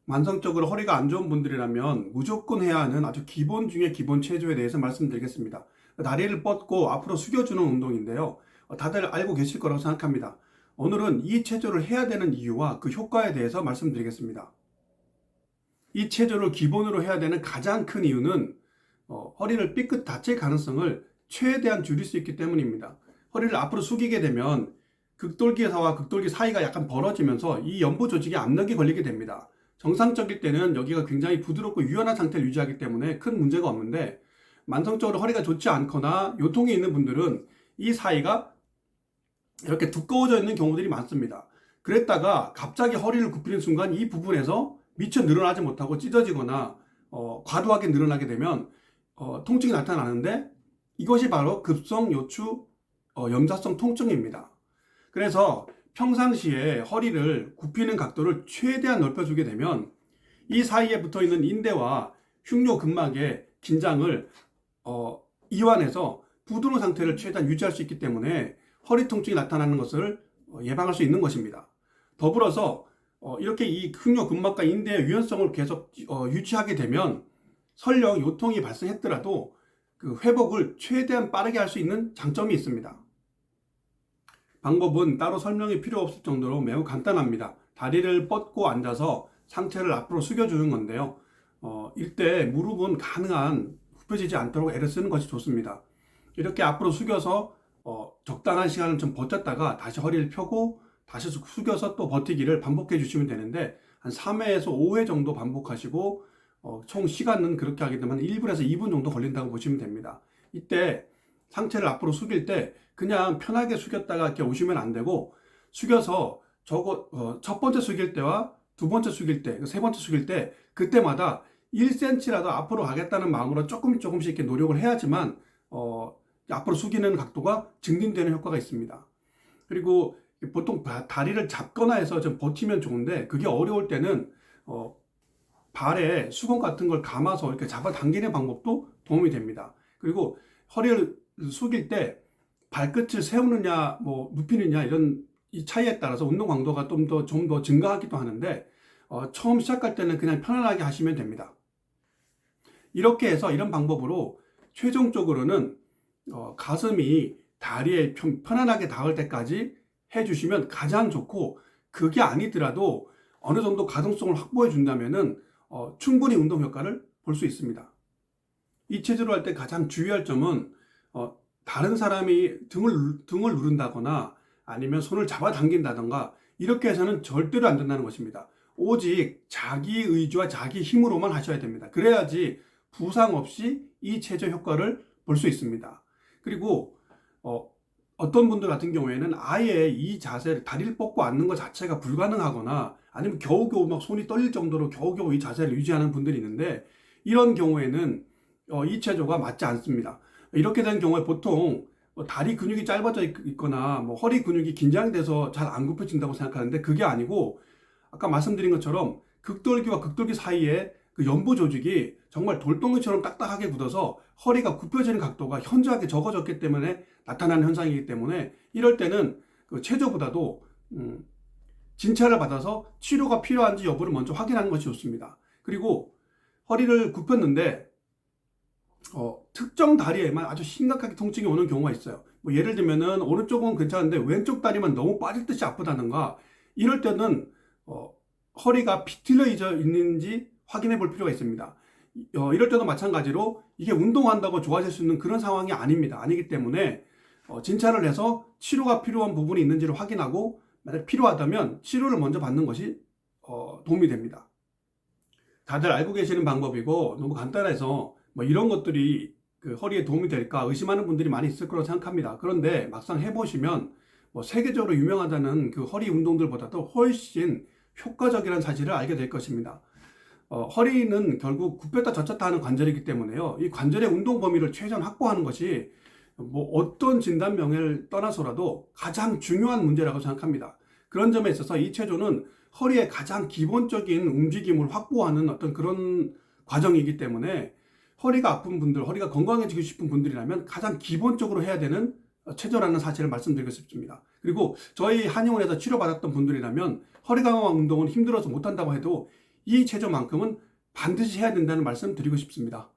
만성적으로 허리가 안 좋은 분들이라면 무조건 해야 하는 아주 기본 중에 기본 체조에 대해서 말씀드리겠습니다. 다리를 뻗고 앞으로 숙여주는 운동인데요. 다들 알고 계실 거라고 생각합니다. 오늘은 이 체조를 해야 되는 이유와 그 효과에 대해서 말씀드리겠습니다. 이 체조를 기본으로 해야 되는 가장 큰 이유는 허리를 삐끗 다칠 가능성을 최대한 줄일 수 있기 때문입니다. 허리를 앞으로 숙이게 되면 극돌기와 극돌기 사이가 약간 벌어지면서 이 연부 조직에 압력이 걸리게 됩니다. 정상적일 때는 여기가 굉장히 부드럽고 유연한 상태를 유지하기 때문에 큰 문제가 없는데, 만성적으로 허리가 좋지 않거나 요통이 있는 분들은 이 사이가 이렇게 두꺼워져 있는 경우들이 많습니다. 그랬다가 갑자기 허리를 굽히는 순간 이 부분에서 미처 늘어나지 못하고 찢어지거나 과도하게 늘어나게 되면 통증이 나타나는데, 이것이 바로 급성 요추 염좌성 통증입니다. 그래서 평상시에 허리를 굽히는 각도를 최대한 넓혀주게 되면 이 사이에 붙어있는 인대와 흉뇨근막의 긴장을 이완해서 부드러운 상태를 최대한 유지할 수 있기 때문에 허리 통증이 나타나는 것을 예방할 수 있는 것입니다. 더불어서 이렇게 이 흉뇨근막과 인대의 유연성을 계속 유지하게 되면 설령 요통이 발생했더라도 그 회복을 최대한 빠르게 할 수 있는 장점이 있습니다. 방법은 따로 설명이 필요 없을 정도로 매우 간단합니다. 다리를 뻗고 앉아서 상체를 앞으로 숙여주는 건데요. 이때 무릎은 가능한 굽혀지지 않도록 애를 쓰는 것이 좋습니다. 이렇게 앞으로 숙여서 적당한 시간을 좀 버텼다가 다시 허리를 펴고 다시 숙여서 또 버티기를 반복해 주시면 되는데, 한 3회에서 5회 정도 반복하시고 총 시간은 그렇게 하게 되면 1분에서 2분 정도 걸린다고 보시면 됩니다. 이때 상체를 앞으로 숙일 때 그냥 편하게 숙였다가 이렇게 오시면 안 되고, 숙여서 첫 번째 숙일 때와 두 번째 숙일 때, 세 번째 숙일 때 그때마다 1cm라도 앞으로 가겠다는 마음으로 조금씩 이렇게 노력을 해야지만 앞으로 숙이는 각도가 증진되는 효과가 있습니다. 그리고 보통 다리를 잡거나 해서 좀 버티면 좋은데, 그게 어려울 때는 발에 수건 같은 걸 감아서 이렇게 잡아당기는 방법도 도움이 됩니다. 그리고 허리를 숙일 때 발끝을 세우느냐 눕히느냐 이런 이 차이에 따라서 운동 강도가 좀 더 증가하기도 하는데, 처음 시작할 때는 그냥 편안하게 하시면 됩니다. 이렇게 해서 이런 방법으로 최종적으로는 가슴이 다리에 편안하게 닿을 때까지 해주시면 가장 좋고, 그게 아니더라도 어느 정도 가동성을 확보해 준다면은 충분히 운동 효과를 볼 수 있습니다. 이 체조를 할 때 가장 주의할 점은 다른 사람이 등을 누른다거나 아니면 손을 잡아당긴다던가 이렇게 해서는 절대로 안 된다는 것입니다. 오직 자기 의지와 자기 힘으로만 하셔야 됩니다. 그래야지 부상 없이 이 체조 효과를 볼 수 있습니다. 그리고 어떤 분들 같은 경우에는 아예 이 자세를, 다리를 뻗고 앉는 것 자체가 불가능하거나 아니면 겨우겨우 막 손이 떨릴 정도로 겨우겨우 이 자세를 유지하는 분들이 있는데, 이런 경우에는 이 체조가 맞지 않습니다. 이렇게 된 경우에 보통 다리 근육이 짧아져 있거나 허리 근육이 긴장돼서 잘 안 굽혀진다고 생각하는데, 그게 아니고 아까 말씀드린 것처럼 극돌기와 극돌기 사이에 그 연부 조직이 정말 돌덩이처럼 딱딱하게 굳어서 허리가 굽혀지는 각도가 현저하게 적어졌기 때문에 나타나는 현상이기 때문에, 이럴 때는 그 체조보다도 진찰을 받아서 치료가 필요한지 여부를 먼저 확인하는 것이 좋습니다. 그리고 허리를 굽혔는데 특정 다리에만 아주 심각하게 통증이 오는 경우가 있어요. 예를 들면은 오른쪽은 괜찮은데 왼쪽 다리만 너무 빠질 듯이 아프다든가, 이럴 때는 허리가 비틀려 있는지 확인해 볼 필요가 있습니다. 이럴 때도 마찬가지로 이게 운동한다고 좋아질 수 있는 그런 상황이 아니기 때문에 진찰을 해서 치료가 필요한 부분이 있는지를 확인하고, 만약 필요하다면 치료를 먼저 받는 것이 도움이 됩니다. 다들 알고 계시는 방법이고 너무 간단해서 이런 것들이 그 허리에 도움이 될까 의심하는 분들이 많이 있을 거라고 생각합니다. 그런데 막상 해보시면 세계적으로 유명하다는 그 허리 운동들보다도 훨씬 효과적이라는 사실을 알게 될 것입니다. 허리는 결국 굽혔다 젖혔다 하는 관절이기 때문에요. 이 관절의 운동 범위를 최대한 확보하는 것이 어떤 진단명을 떠나서라도 가장 중요한 문제라고 생각합니다. 그런 점에 있어서 이 체조는 허리의 가장 기본적인 움직임을 확보하는 어떤 그런 과정이기 때문에, 허리가 아픈 분들, 허리가 건강해지고 싶은 분들이라면 가장 기본적으로 해야 되는 체조라는 사실을 말씀드리고 싶습니다. 그리고 저희 한의원에서 치료받았던 분들이라면 허리 강화 운동은 힘들어서 못한다고 해도 이 체조만큼은 반드시 해야 된다는 말씀 드리고 싶습니다.